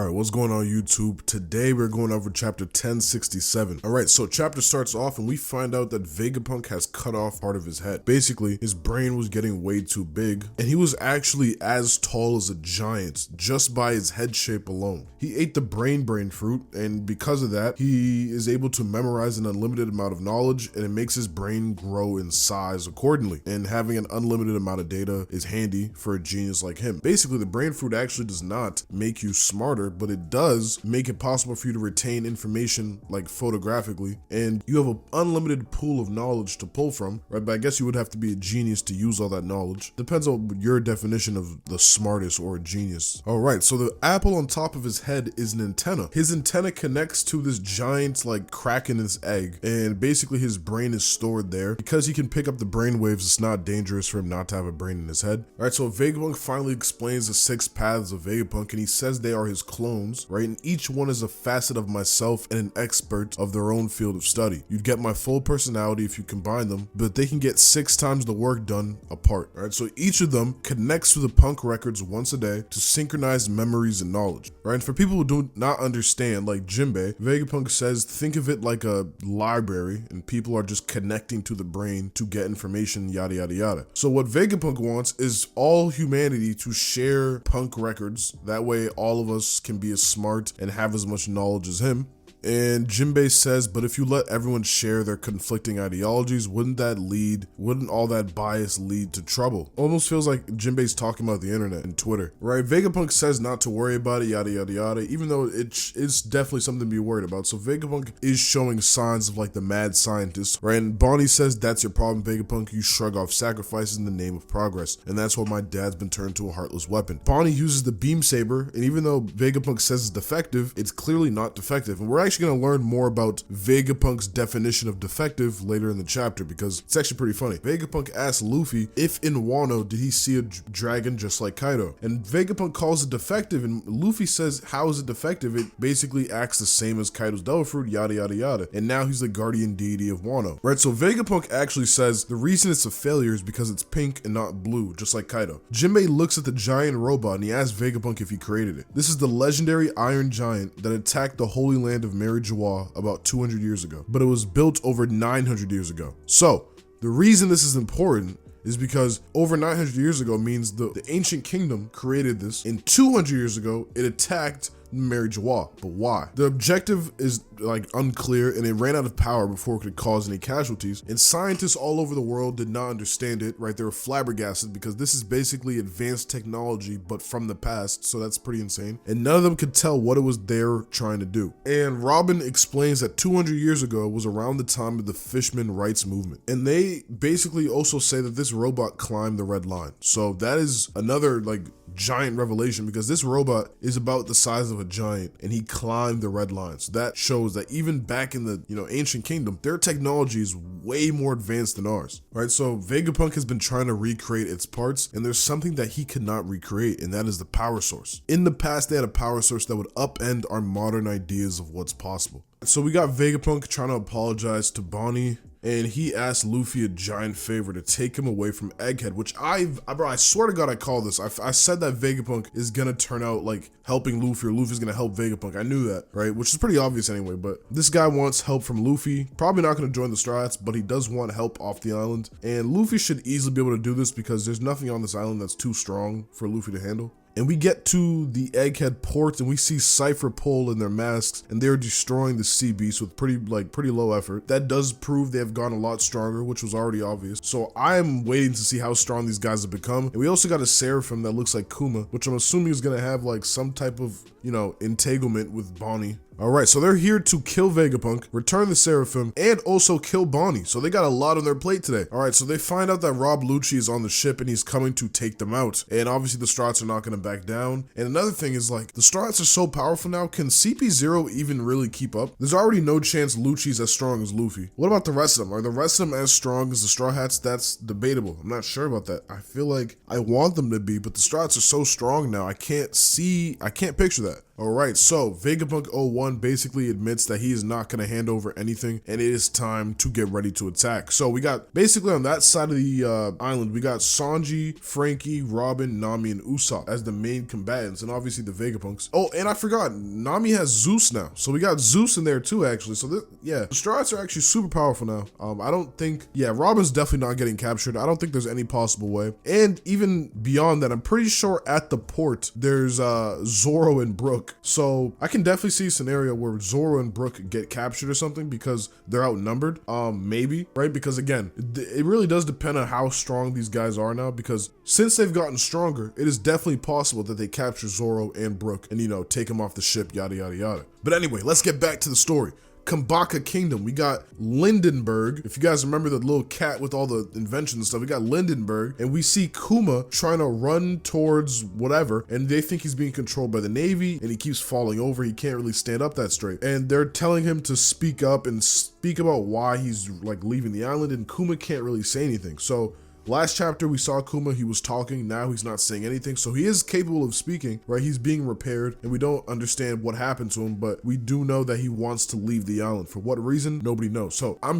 Alright, what's going on YouTube? Today we're going over chapter 1067. Alright, so chapter starts off and we find out that Vegapunk has cut off part of his head. Basically, his brain was getting way too big, and he was actually as tall as a giant just by his head shape alone. He ate the brain fruit, and because of that, he is able to memorize an unlimited amount of knowledge, and it makes his brain grow in size accordingly. And having an unlimited amount of data is handy for a genius like him. Basically, the brain fruit actually does not make you smarter, but it does make it possible for you to retain information like photographically, and you have an unlimited pool of knowledge to pull from, right? But I guess you would have to be a genius to use all that knowledge. Depends on your definition of the smartest or a genius. All right, so the apple on top of his head is an antenna. His antenna connects to this giant like crack in his egg, and basically his brain is stored there. Because he can pick up the brain waves, it's not dangerous for him not to have a brain in his head. All right, so Vegapunk finally explains the 6 paths of Vegapunk, and he says they are his clones, right? And each one is a facet of myself and an expert of their own field of study. You'd get my full personality if you combine them, but they can get 6 times the work done apart. All right, so each of them connects to the punk records once a day to synchronize memories and knowledge, right? And for people who do not understand, like Jinbei, Vegapunk says, think of it like a library, and people are just connecting to the brain to get information, yada, yada, yada. So what Vegapunk wants is all humanity to share punk records. That way all of us can be as smart and have as much knowledge as him. And Jinbei says, but if you let everyone share their conflicting ideologies, wouldn't all that bias lead to trouble? Almost feels like Jinbei's talking about the internet and Twitter, right? Vegapunk says not to worry about it, yada, yada, yada, even though it's definitely something to be worried about. So Vegapunk is showing signs of like the mad scientist, right? And Bonnie says, that's your problem, Vegapunk. You shrug off sacrifices in the name of progress. And that's why my dad's been turned to a heartless weapon. Bonnie uses the beam saber, and even though Vegapunk says it's defective, it's clearly not defective. And we're actually going to learn more about Vegapunk's definition of defective later in the chapter, because it's actually pretty funny. Vegapunk asks Luffy if in Wano did he see a dragon just like Kaido, and Vegapunk calls it defective, and Luffy says, how is it defective? It basically acts the same as Kaido's devil fruit, yada, yada, yada, and now he's the guardian deity of Wano, right? So Vegapunk actually says the reason it's a failure is because it's pink and not blue, just like Kaido. Jinbei looks at the giant robot and he asks Vegapunk if he created it. This is the legendary Iron Giant that attacked the Holy Land of Mary about 200 years ago, but it was built over 900 years ago. So the reason this is important is because over 900 years ago means the ancient kingdom created this, and 200 years ago it attacked Mary Joie. But why? The objective is like unclear, and it ran out of power before it could cause any casualties, and scientists all over the world did not understand it, right? They were flabbergasted because this is basically advanced technology but from the past, so that's pretty insane, and none of them could tell what it was they're trying to do. And Robin explains that 200 years ago was around the time of the Fishman rights movement, and they basically also say that this robot climbed the red line. So that is another like giant revelation, because this robot is about the size of a giant and he climbed the red line. So that shows that even back in the ancient kingdom, their technology is way more advanced than ours, right? So Vegapunk has been trying to recreate its parts, and there's something that he cannot recreate, and that is the power source. In the past, they had a power source that would upend our modern ideas of what's possible. So we got Vegapunk trying to apologize to Bonnie, and he asked Luffy a giant favor to take him away from Egghead, which I swear to God I call this. I said that Vegapunk is gonna turn out like helping Luffy, or Luffy's gonna help Vegapunk. I knew that, right? Which is pretty obvious anyway, but this guy wants help from Luffy. Probably not gonna join the Straw Hats, but he does want help off the island. And Luffy should easily be able to do this because there's nothing on this island that's too strong for Luffy to handle. And we get to the Egghead port, and we see Cipher pull in their masks, and they're destroying the sea beast with pretty low effort. That does prove they have gotten a lot stronger, which was already obvious. So I'm waiting to see how strong these guys have become. And we also got a Seraphim that looks like Kuma, which I'm assuming is gonna have like some type of, entanglement with Bonnie. Alright, so they're here to kill Vegapunk, return the Seraphim, and also kill Bonnie. So they got a lot on their plate today. Alright, so they find out that Rob Lucci is on the ship and he's coming to take them out. And obviously the Strats are not going to back down. And another thing is like, the Strats are so powerful now, can CP0 even really keep up? There's already no chance Lucci's as strong as Luffy. What about the rest of them? Are the rest of them as strong as the Straw Hats? That's debatable. I'm not sure about that. I feel like I want them to be, but the Strats are so strong now, I can't picture that. Alright, so Vegapunk 01 basically admits that he is not going to hand over anything, and it is time to get ready to attack. So we got, basically on that side of the island, we got Sanji, Frankie, Robin, Nami, and Usopp as the main combatants, and obviously the Vegapunks. Oh, and I forgot, Nami has Zeus now. So we got Zeus in there too, actually. So the Straw Hats are actually super powerful now. I don't think, Robin's definitely not getting captured. I don't think there's any possible way. And even beyond that, I'm pretty sure at the port, there's Zoro and Brook. So I can definitely see a scenario where Zoro and Brook get captured or something because they're outnumbered. Maybe, right? Because again, it really does depend on how strong these guys are now, because since they've gotten stronger, it is definitely possible that they capture Zoro and Brook and, you know, take them off the ship, yada, yada, yada. But anyway, let's get back to the story. Kambaka Kingdom, we got Lindenberg. If you guys remember the little cat with all the inventions and stuff, we got Lindenberg, and we see Kuma trying to run towards whatever, and they think he's being controlled by the Navy, and he keeps falling over. He can't really stand up that straight, and they're telling him to speak up and speak about why he's like leaving the island, and Kuma can't really say anything. So last chapter we saw Kuma, he was talking, now he's not saying anything, so he is capable of speaking, right? He's being repaired, and we don't understand what happened to him, but we do know that he wants to leave the island. For what reason? Nobody knows. So I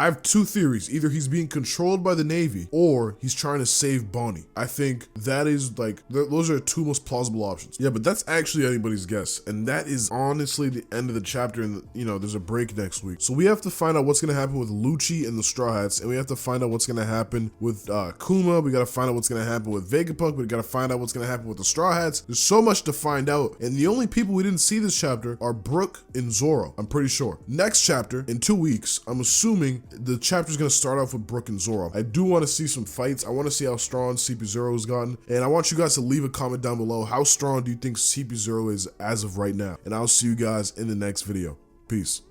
have two theories. Either he's being controlled by the Navy, or he's trying to save Bonnie. I think that is like, those are the two most plausible options. Yeah, but that's actually anybody's guess, and that is honestly the end of the chapter, and you know, there's a break next week. So we have to find out what's gonna happen with Lucci and the Straw Hats, and we have to find out what's gonna happen with Kuma. We gotta find out what's gonna happen with Vegapunk. We gotta find out what's gonna happen with the Straw Hats. There's so much to find out, and the only people we didn't see this chapter are Brook and Zoro, I'm pretty sure. Next chapter, in 2 weeks, I'm assuming the chapter's gonna start off with Brook and Zoro. I do want to see some fights. I want to see how strong CP0 has gotten, and I want you guys to leave a comment down below. How strong do you think CP0 is as of right now? And I'll see you guys in the next video. Peace.